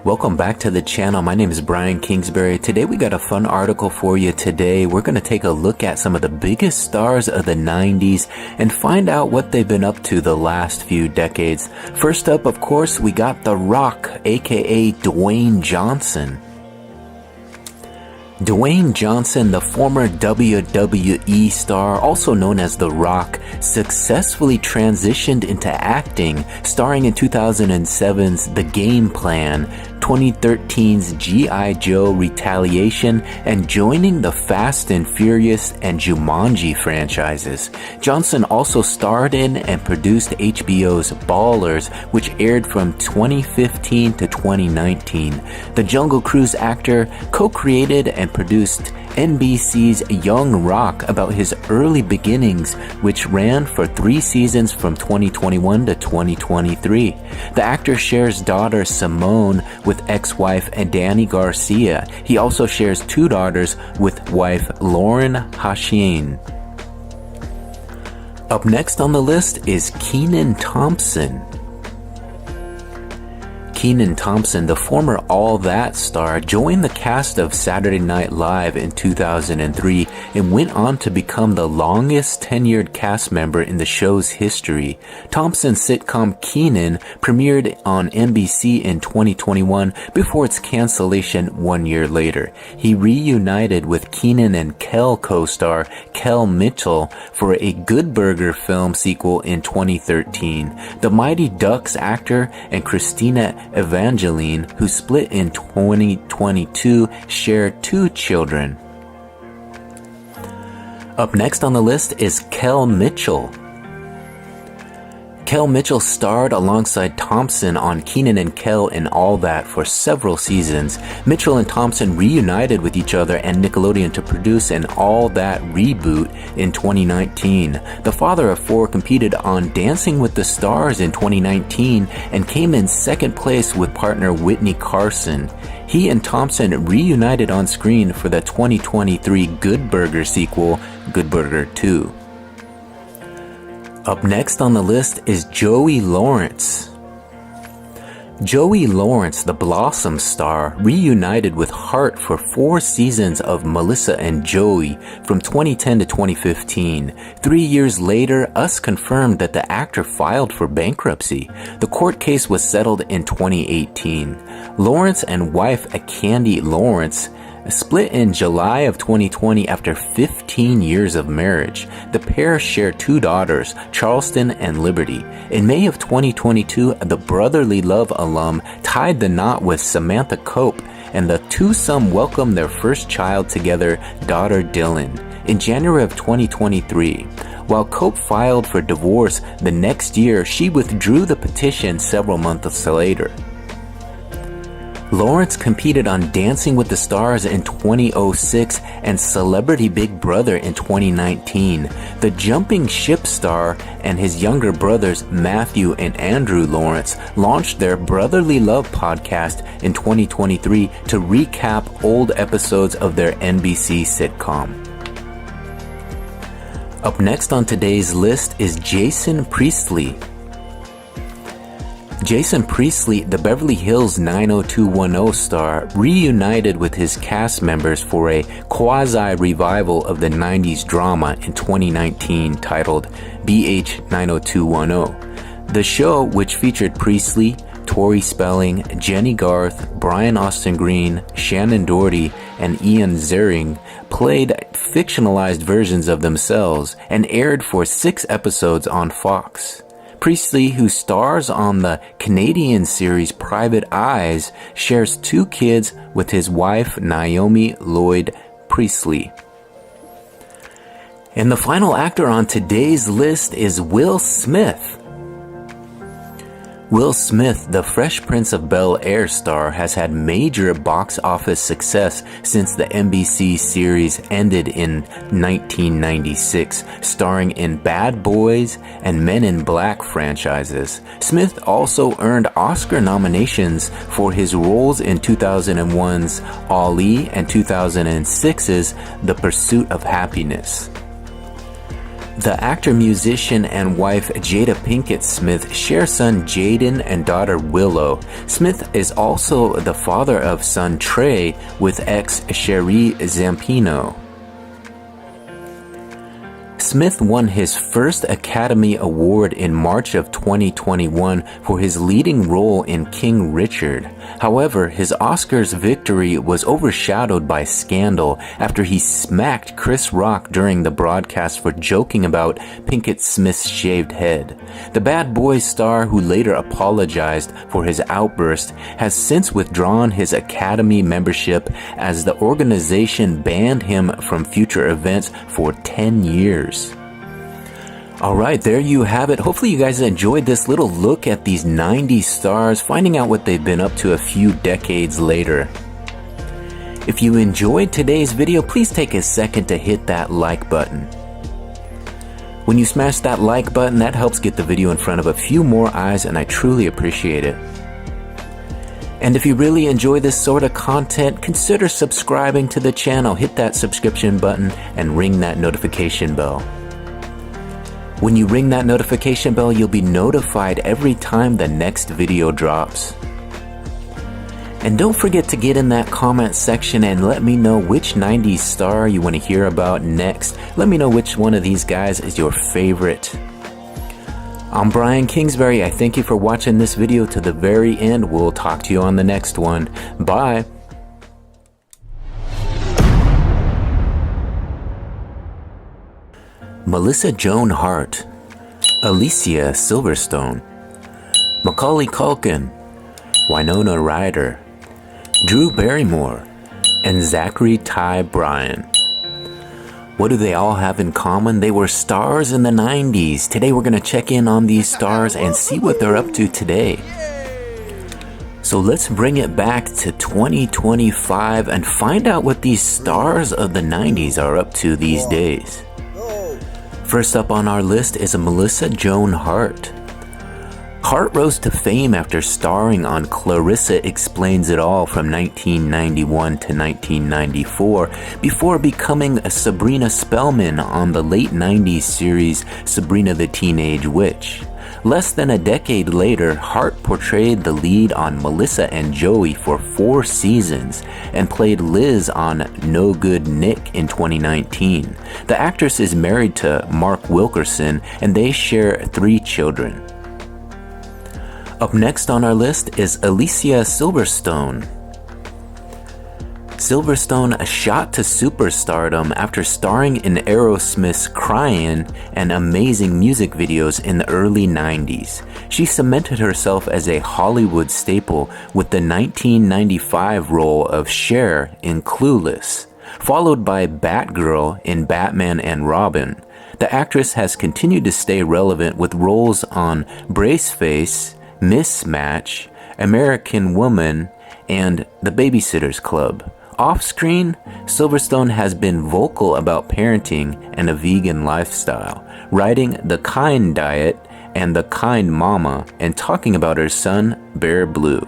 Welcome back to the channel. My name is Brian Kingsbury. Today we got a fun article for you today. We're going to take a look at some of the biggest stars of the 90s and find out what they've been up to the last few decades. First up, of course, we got The Rock, aka Dwayne Johnson. Dwayne Johnson, the former WWE star, also known as The Rock, successfully transitioned into acting, starring in 2007's The Game Plan, 2013's G.I. Joe Retaliation, and joining the Fast and Furious and Jumanji franchises. Johnson also starred in and produced HBO's Ballers, which aired from 2015 to 2019. The Jungle Cruise actor co-created and produced NBC's Young Rock about his early beginnings, which ran for 3 seasons from 2021 to 2023. The actor shares daughter Simone with ex-wife Danny Garcia. He also shares 2 daughters with wife Lauren Hasheen. Up next on the list is Kenan Thompson. Kenan Thompson, the former All That star, joined the cast of Saturday Night Live in 2003 and went on to become the longest tenured cast member in the show's history. Thompson's sitcom Kenan premiered on NBC in 2021 before its cancellation 1 year later. He reunited with Kenan and Kel co-star Kel Mitchell for a Good Burger film sequel in 2013. The Mighty Ducks actor and Christina Evangeline, who split in 2022, share 2 children. Up next on the list is Kel Mitchell. Kel Mitchell starred alongside Thompson on Kenan and Kel in All That for several seasons. Mitchell and Thompson reunited with each other and Nickelodeon to produce an All That reboot in 2019. The father of 4 competed on Dancing with the Stars in 2019 and came in second place with partner Whitney Carson. He and Thompson reunited on screen for the 2023 Good Burger sequel, Good Burger 2. Up next on the list is Joey Lawrence. Joey Lawrence, the Blossom star, reunited with Hart for 4 seasons of Melissa and Joey from 2010 to 2015. 3 years later, Us confirmed that the actor filed for bankruptcy. The court case was settled in 2018. Lawrence and wife Candy Lawrence split in July of 2020 after 15 years of marriage. The pair share 2 daughters, Charleston and Liberty. In May of 2022, the Brotherly Love alum tied the knot with Samantha Cope, and the twosome welcomed their first child together, daughter Dylan, in January of 2023. While Cope filed for divorce the next year, she withdrew the petition several months later. Lawrence competed on Dancing with the Stars in 2006 and Celebrity Big Brother in 2019. The Jumping Ship star and his younger brothers Matthew and Andrew Lawrence launched their Brotherly Love podcast in 2023 to recap old episodes of their NBC sitcom. Up next on today's list is Jason Priestley. Jason Priestley, the Beverly Hills 90210 star, reunited with his cast members for a quasi-revival of the 90s drama in 2019 titled BH 90210. The show, which featured Priestley, Tori Spelling, Jenny Garth, Brian Austin Green, Shannon Doherty, and Ian Ziering, played fictionalized versions of themselves and aired for 6 episodes on Fox. Priestley, who stars on the Canadian series Private Eyes, shares 2 kids with his wife Naomi Lloyd Priestley. And the final actor on today's list is Will Smith. Will Smith, the Fresh Prince of Bel-Air star, has had major box office success since the NBC series ended in 1996, starring in Bad Boys and Men in Black franchises. Smith also earned Oscar nominations for his roles in 2001's Ali and 2006's The Pursuit of Happiness. The actor, musician, and wife Jada Pinkett Smith share son Jaden and daughter Willow. Smith is also the father of son Trey with ex Sheree Zampino. Smith won his first Academy Award in March of 2021 for his leading role in King Richard. However, his Oscars victory was overshadowed by scandal after he smacked Chris Rock during the broadcast for joking about Pinkett Smith's shaved head. The Bad Boys star, who later apologized for his outburst, has since withdrawn his Academy membership as the organization banned him from future events for 10 years. Alright, there you have it. Hopefully you guys enjoyed this little look at these 90s stars, finding out what they've been up to a few decades later. If you enjoyed today's video, please take a second to hit that like button. When you smash that like button, that helps get the video in front of a few more eyes, and I truly appreciate it. And if you really enjoy this sort of content, consider subscribing to the channel. Hit that subscription button and ring that notification bell. When you ring that notification bell, you'll be notified every time the next video drops. And don't forget to get in that comment section and let me know which 90s star you want to hear about next. Let me know which one of these guys is your favorite. I'm Brian Kingsbury. I thank you for watching this video to the very end. We'll talk to you on the next one. Bye. Melissa Joan Hart, Alicia Silverstone, Macaulay Culkin, Winona Ryder, Drew Barrymore, and Zachary Ty Bryan. What do they all have in common? They were stars in the 90s. Today we're going to check in on these stars and see what they're up to today. So let's bring it back to 2025 and find out what these stars of the 90s are up to these days. First up on our list is Melissa Joan Hart. Hart rose to fame after starring on Clarissa Explains It All from 1991 to 1994 before becoming a Sabrina Spellman on the late 90s series Sabrina the Teenage Witch. Less than a decade later, Hart portrayed the lead on Melissa and Joey for 4 seasons and played Liz on No Good Nick in 2019. The actress is married to Mark Wilkerson and they share 3 children. Up next on our list is Alicia Silverstone. Silverstone shot to superstardom after starring in Aerosmith's Cryin' and Amazing music videos in the early 90s. She cemented herself as a Hollywood staple with the 1995 role of Cher in Clueless, followed by Batgirl in Batman and Robin. The actress has continued to stay relevant with roles on Braceface, Mismatch, American Woman, and The Babysitter's Club. Off-screen, Silverstone has been vocal about parenting and a vegan lifestyle, writing The Kind Diet and The Kind Mama, and talking about her son, Bear Blue.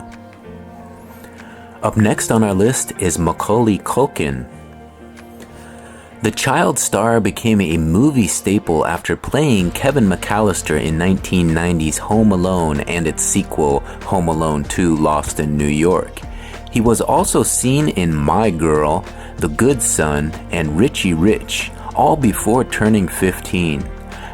Up next on our list is Macaulay Culkin. The child star became a movie staple after playing Kevin McAllister in 1990's Home Alone and its sequel, Home Alone 2: Lost in New York. He was also seen in My Girl, The Good Son, and Richie Rich, all before turning 15.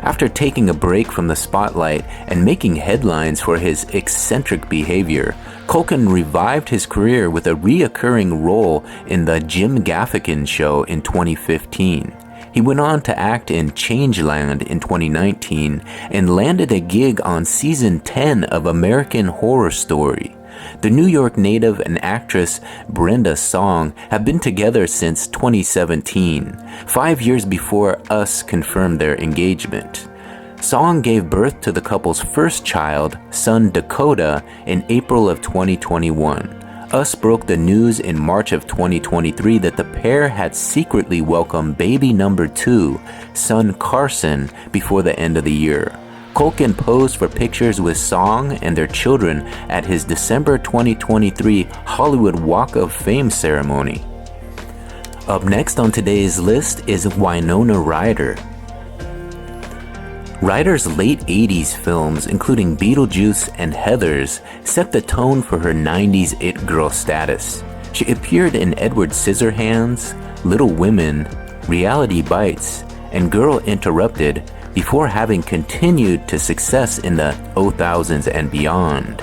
After taking a break from the spotlight and making headlines for his eccentric behavior, Culkin revived his career with a reoccurring role in The Jim Gaffigan Show in 2015. He went on to act in Changeland in 2019 and landed a gig on season 10 of American Horror Story. The New York native and actress Brenda Song have been together since 2017, 5 years before Us confirmed their engagement. Song gave birth to the couple's first child, son Dakota, in April of 2021. Us broke the news in March of 2023 that the pair had secretly welcomed baby number 2, son Carson, before the end of the year. Culkin posed for pictures with Song and their children at his December 2023 Hollywood Walk of Fame ceremony. Up next on today's list is Winona Ryder. Ryder's late 80s films, including Beetlejuice and Heathers, set the tone for her 90s it girl status. She appeared in Edward Scissorhands, Little Women, Reality Bites, and Girl Interrupted before having continued to success in the 2000s and beyond.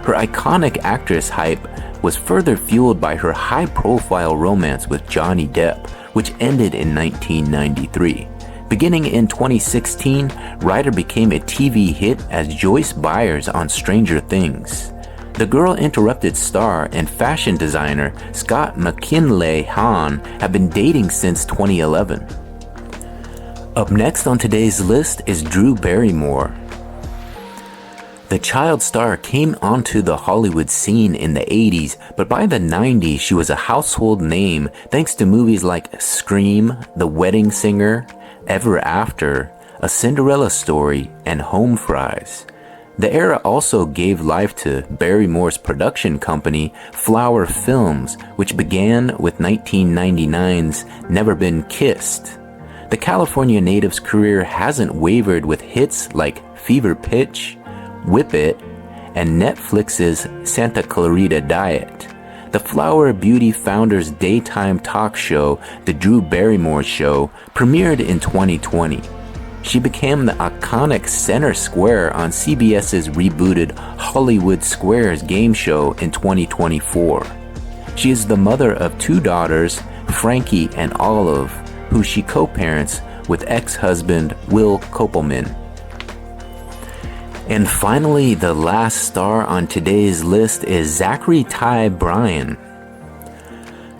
Her iconic actress hype was further fueled by her high-profile romance with Johnny Depp, which ended in 1993. Beginning in 2016, Ryder became a TV hit as Joyce Byers on Stranger Things. The Girl Interrupted star and fashion designer Scott McKinley Hahn have been dating since 2011. Up next on today's list is Drew Barrymore. The child star came onto the Hollywood scene in the 80s, but by the 90s she was a household name thanks to movies like Scream, The Wedding Singer, Ever After, A Cinderella Story, and Home Fries. The era also gave life to Barrymore's production company, Flower Films, which began with 1999's Never Been Kissed. The California native's career hasn't wavered with hits like Fever Pitch, Whip It, and Netflix's Santa Clarita Diet. The Flower Beauty founder's daytime talk show, The Drew Barrymore Show, premiered in 2020. She became the iconic Center Square on CBS's rebooted Hollywood Squares game show in 2024. She is the mother of two daughters, Frankie and Olive, who she co-parents with ex-husband Will Kopelman. And finally, the last star on today's list is Zachary Ty Bryan.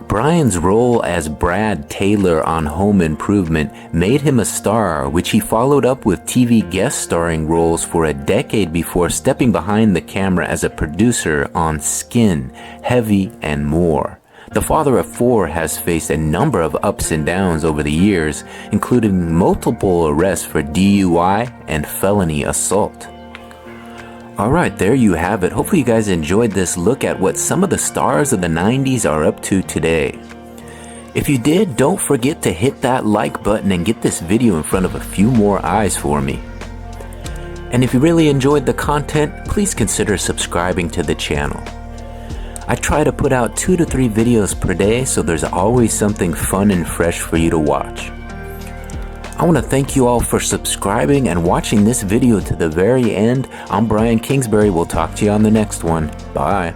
Bryan's role as Brad Taylor on Home Improvement made him a star, which he followed up with TV guest starring roles for a decade before stepping behind the camera as a producer on Skin, Heavy, and more. The father of four has faced a number of ups and downs over the years, including multiple arrests for DUI and felony assault. Alright, there you have it. Hopefully you guys enjoyed this look at what some of the stars of the 90s are up to today. If you did, don't forget to hit that like button and get this video in front of a few more eyes for me. And if you really enjoyed the content, please consider subscribing to the channel. I try to put out 2 to 3 videos per day, so there's always something fun and fresh for you to watch. I want to thank you all for subscribing and watching this video to the very end. I'm Brian Kingsbury. We'll talk to you on the next one. Bye.